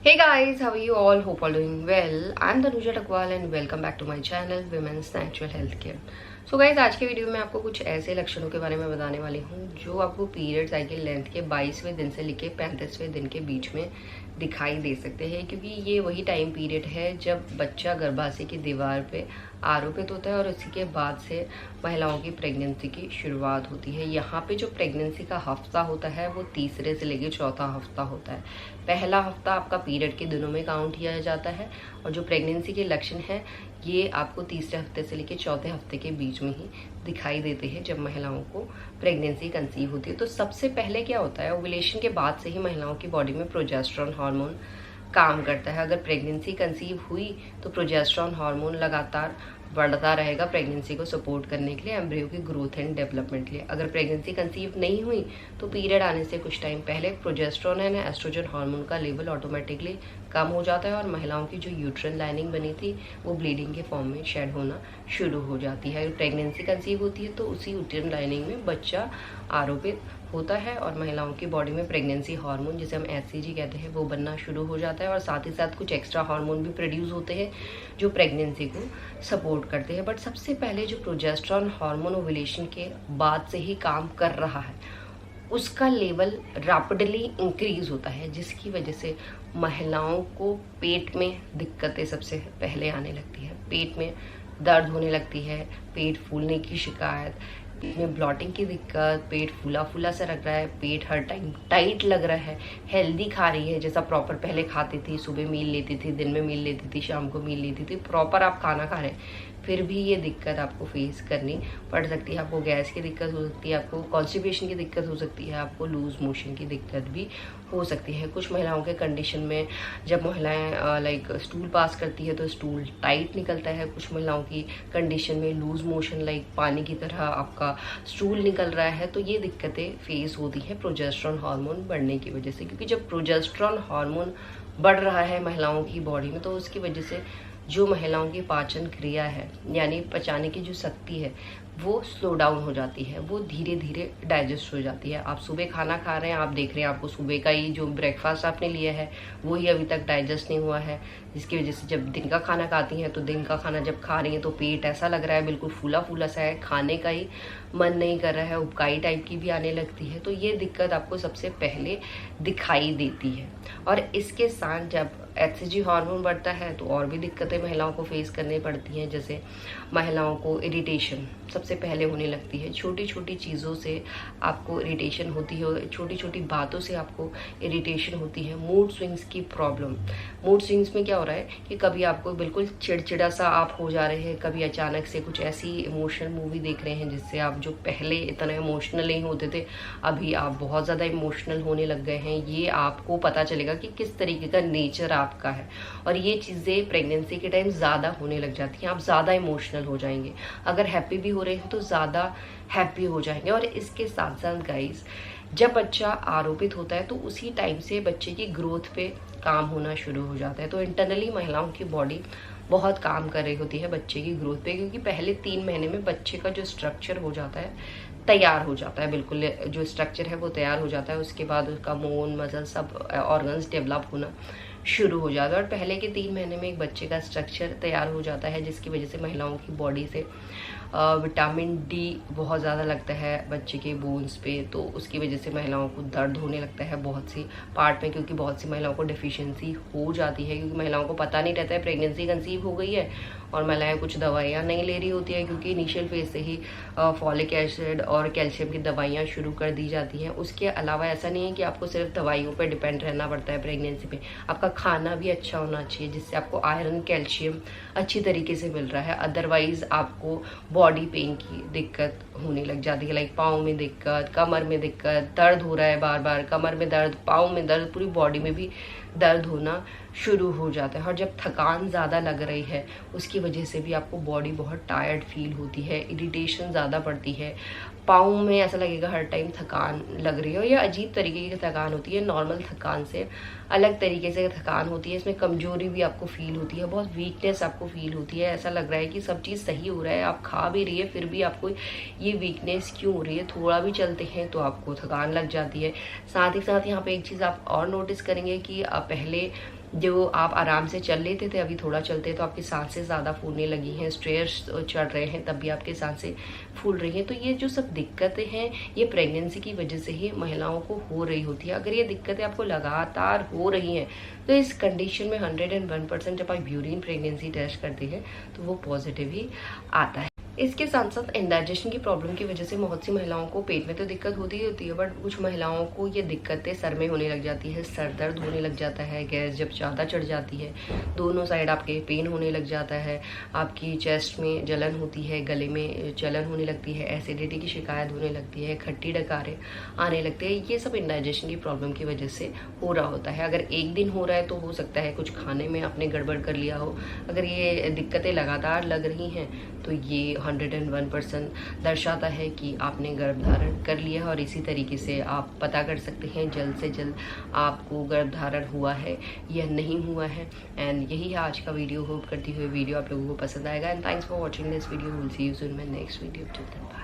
Hey guys, how are you all? Hope all doing well. I'm Tanuja Takwal and welcome back to my channel Women's Natural Health Care. So guys आज के video में आपको कुछ ऐसे लक्षणों के बारे में बताने वाली हूँ जो आपको पीरियड साइकिल लेंथ के 22वें दिन से लेके 35वें दिन के बीच में दिखाई दे सकते हैं, क्योंकि ये वही टाइम पीरियड है जब बच्चा गर्भाशय की दीवार पे आरोपित होता है और उसी के बाद से महिलाओं की प्रेगनेंसी की शुरुआत होती है। यहाँ पे जो प्रेगनेंसी का हफ्ता होता है वो तीसरे से लेके चौथा हफ्ता होता है। पहला हफ्ता आपका पीरियड के दिनों में काउंट किया जाता है और जो प्रेगनेंसी के लक्षण है ये आपको तीसरे हफ्ते से लेकर चौथे हफ्ते के बीच में ही दिखाई देते हैं जब महिलाओं को प्रेगनेंसी कंसीव होती है। तो सबसे पहले क्या होता है, ओव्यूलेशन के बाद से ही महिलाओं की बॉडी में प्रोजेस्टेरोन हार्मोन काम करता है। अगर प्रेगनेंसी कंसीव हुई तो प्रोजेस्टेरोन हार्मोन लगातार बढ़ता रहेगा प्रेगनेंसी को सपोर्ट करने के लिए, एम्ब्रियो की ग्रोथ एंड डेवलपमेंट के लिए। अगर प्रेगनेंसी कंसीव नहीं हुई तो पीरियड आने से कुछ टाइम पहले प्रोजेस्टेरोन एंड एस्ट्रोजन हार्मोन का लेवल ऑटोमेटिकली कम हो जाता है और महिलाओं की जो यूट्रन लाइनिंग बनी थी वो ब्लीडिंग के फॉर्म में शेड होना शुरू हो जाती है। अगर प्रेगनेंसी कंसीव होती है तो उसी यूट्रन लाइनिंग में बच्चा आरोपित होता है और महिलाओं की बॉडी में प्रेगनेंसी हार्मोन, जिसे हम एचसीजी कहते हैं, वो बनना शुरू हो जाता है और साथ ही साथ कुछ एक्स्ट्रा हार्मोन भी प्रोड्यूस होते हैं जो प्रेगनेंसी को सपोर्ट करते हैं। बट सबसे पहले जो प्रोजेस्टेरोन हार्मोन ओव्यूलेशन के बाद से ही काम कर रहा है उसका लेवल रैपिडली इंक्रीज होता है, जिसकी वजह से महिलाओं को पेट में दिक्कतें सबसे पहले आने लगती है। पेट में दर्द होने लगती है, पेट फूलने की शिकायत, पेट में ब्लॉटिंग की दिक्कत, पेट फूला फूला सा लग रहा है, पेट हर टाइम टाइट लग रहा है, हेल्दी खा रही है जैसा प्रॉपर पहले खाती थी, सुबह मील लेती थी, दिन में मील लेती थी, शाम को मील लेती थी, प्रॉपर आप खाना खा रहे हैं, फिर भी ये दिक्कत आपको फेस करनी पड़ सकती है। आपको गैस की दिक्कत हो सकती है, आपको कॉन्स्टिपेशन की दिक्कत हो सकती है, आपको लूज मोशन की दिक्कत भी हो सकती है। कुछ महिलाओं के कंडीशन में जब महिलाएं लाइक स्टूल पास करती है तो स्टूल टाइट निकलता है। कुछ महिलाओं की कंडीशन में लूज मोशन लाइक पानी की तरह आपका स्टूल निकल रहा है। तो ये दिक्कतें फेस होती हैं प्रोजेस्टेरोन हार्मोन बढ़ने की वजह से, क्योंकि जब प्रोजेस्टेरोन हार्मोन बढ़ रहा है महिलाओं की बॉडी में तो उसकी वजह से जो महिलाओं की पाचन क्रिया है यानी पचाने की जो शक्ति है वो स्लो डाउन हो जाती है, वो धीरे धीरे डाइजेस्ट हो जाती है। आप सुबह खाना खा रहे हैं, आप देख रहे हैं आपको सुबह का ही जो ब्रेकफास्ट आपने लिया है वो ही अभी तक डाइजेस्ट नहीं हुआ है, जिसकी वजह से जब दिन का खाना खाती हैं तो दिन का खाना जब खा रही हैं तो पेट ऐसा लग रहा है बिल्कुल फूला फूला सा है, खाने का ही मन नहीं कर रहा है, उबकाई टाइप की भी आने लगती है। तो ये दिक्कत आपको सबसे पहले दिखाई देती है। और इसके साथ जब एचसीजी हार्मोन बढ़ता है तो और भी दिक्कतें महिलाओं को फेस करनी पड़ती हैं, जैसे महिलाओं को इरिटेशन सबसे पहले होने लगती है। छोटी छोटी चीज़ों से आपको इरिटेशन होती है, छोटी छोटी बातों से आपको इरिटेशन होती है। मूड स्विंग्स की प्रॉब्लम, मूड स्विंग्स में क्या हो रहा है कि कभी आपको बिल्कुल चिड़चिड़ा सा आप हो जा रहे हैं, कभी अचानक से कुछ ऐसी इमोशनल मूवी देख रहे हैं जिससे आप जो पहले इतना इमोशनल नहीं होते थे अभी आप बहुत ज़्यादा इमोशनल होने लग गए हैं। ये आपको पता चलेगा कि किस तरीके का नेचर आपका है और ये चीज़ें प्रेगनेंसी के टाइम ज़्यादा होने लग जाती हैं। आप ज़्यादा इमोशनल हो जाएंगे, अगर हैप्पी भी हो रहे हैं तो ज़्यादा हैप्पी हो जाएंगे। और इसके साथ साथ गाइस जब बच्चा आरोपित होता है तो उसी टाइम से बच्चे की ग्रोथ पे काम होना शुरू हो जाता है। तो इंटरनली महिलाओं की बॉडी बहुत काम कर रही होती है बच्चे की ग्रोथ पे, क्योंकि पहले 3 महीने में बच्चे का जो स्ट्रक्चर हो जाता है तैयार हो जाता है, बिल्कुल जो स्ट्रक्चर है वो तैयार हो जाता है। उसके बाद उसका बोन मसल सब ऑर्गन्स डेवलप होना शुरू हो जाता है और पहले के 3 महीने में एक बच्चे का स्ट्रक्चर तैयार हो जाता है, जिसकी वजह से महिलाओं की बॉडी से विटामिन डी बहुत ज़्यादा लगता है बच्चे के बोन्स पे, तो उसकी वजह से महिलाओं को दर्द होने लगता है बहुत सी पार्ट में, क्योंकि बहुत सी महिलाओं को डिफिशियंसी हो जाती है, क्योंकि महिलाओं को पता नहीं रहता है प्रेगनेंसी कंसीव हो गई है और महिलाएं कुछ दवाइयाँ नहीं ले रही होती है, क्योंकि इनिशियल फेज से ही फॉलिक एसिड और कैल्शियम की दवाइयाँ शुरू कर दी जाती हैं। उसके अलावा ऐसा नहीं है कि आपको सिर्फ दवाइयों पर डिपेंड रहना पड़ता है प्रेगनेंसी में, आपका खाना भी अच्छा होना चाहिए जिससे आपको आयरन कैल्शियम अच्छी तरीके से मिल रहा है। अदरवाइज आपको बॉडी पेन की दिक्कत होने लग जाती है, लाइक पाँव में दिक्कत, कमर में दिक्कत, दर्द हो रहा है बार बार, कमर में दर्द, पाँव में दर्द, पूरी बॉडी में भी दर्द होना शुरू हो जाता है। और जब थकान ज़्यादा लग रही है उसकी वजह से भी आपको बॉडी बहुत टायर्ड फील होती है, इरिटेशन ज़्यादा पड़ती है, पाँव में ऐसा लगेगा हर टाइम थकान लग रही है। और ये अजीब तरीके की थकान होती है, नॉर्मल थकान से अलग तरीके से थकान होती है। इसमें कमजोरी भी आपको फील होती है, बहुत वीकनेस आपको फील होती है, ऐसा लग रहा है कि सब चीज़ सही हो रहा है, आप खा भी रही है फिर भी आपको ये वीकनेस क्यों हो रही है। थोड़ा भी चलते हैं तो आपको थकान लग जाती है। साथ ही साथ यहाँ पे एक चीज़ आप और नोटिस करेंगे कि पहले जो आप आराम से चल लेते थे, अभी थोड़ा चलते तो आपकी सांसें ज़्यादा फूलने लगी हैं, स्ट्रेस चढ़ रहे हैं तब भी आपकी सांसें फूल रही हैं। तो ये जो सब दिक्कतें हैं ये प्रेगनेंसी की वजह से ही महिलाओं को हो रही होती है। अगर ये दिक्कतें आपको लगातार हो रही हैं तो इस कंडीशन में 101% जब आप यूरिन प्रेगनेंसी टेस्ट करते हैं तो वो पॉजिटिव ही आता है। इसके साथ साथ इंडाइजेशन की प्रॉब्लम की वजह से बहुत सी महिलाओं को पेट में तो दिक्कत होती ही होती है, बट कुछ महिलाओं को ये दिक्कतें सर में होने लग जाती है, सर दर्द होने लग जाता है, गैस जब ज़्यादा चढ़ जाती है, दोनों साइड आपके पेन होने लग जाता है, आपकी चेस्ट में जलन होती है, गले में जलन होने लगती है, एसिडिटी की शिकायत होने लगती है, खट्टी डकारे आने लगते हैं। ये सब इंडाइजेशन की प्रॉब्लम की वजह से हो रहा होता है। अगर एक दिन हो रहा है तो हो सकता है कुछ खाने में आपने गड़बड़ कर लिया हो। अगर ये दिक्कतें लगातार लग रही हैं तो ये 101% दर्शाता है कि आपने गर्भधारण कर लिया है। और इसी तरीके से आप पता कर सकते हैं जल्द से जल्द आपको गर्भधारण हुआ है या नहीं हुआ है। एंड यही है आज का वीडियो। होप करती हुई वीडियो आप लोगों को पसंद आएगा। And thanks for watching this video. Will see you soon my next video. Till then bye.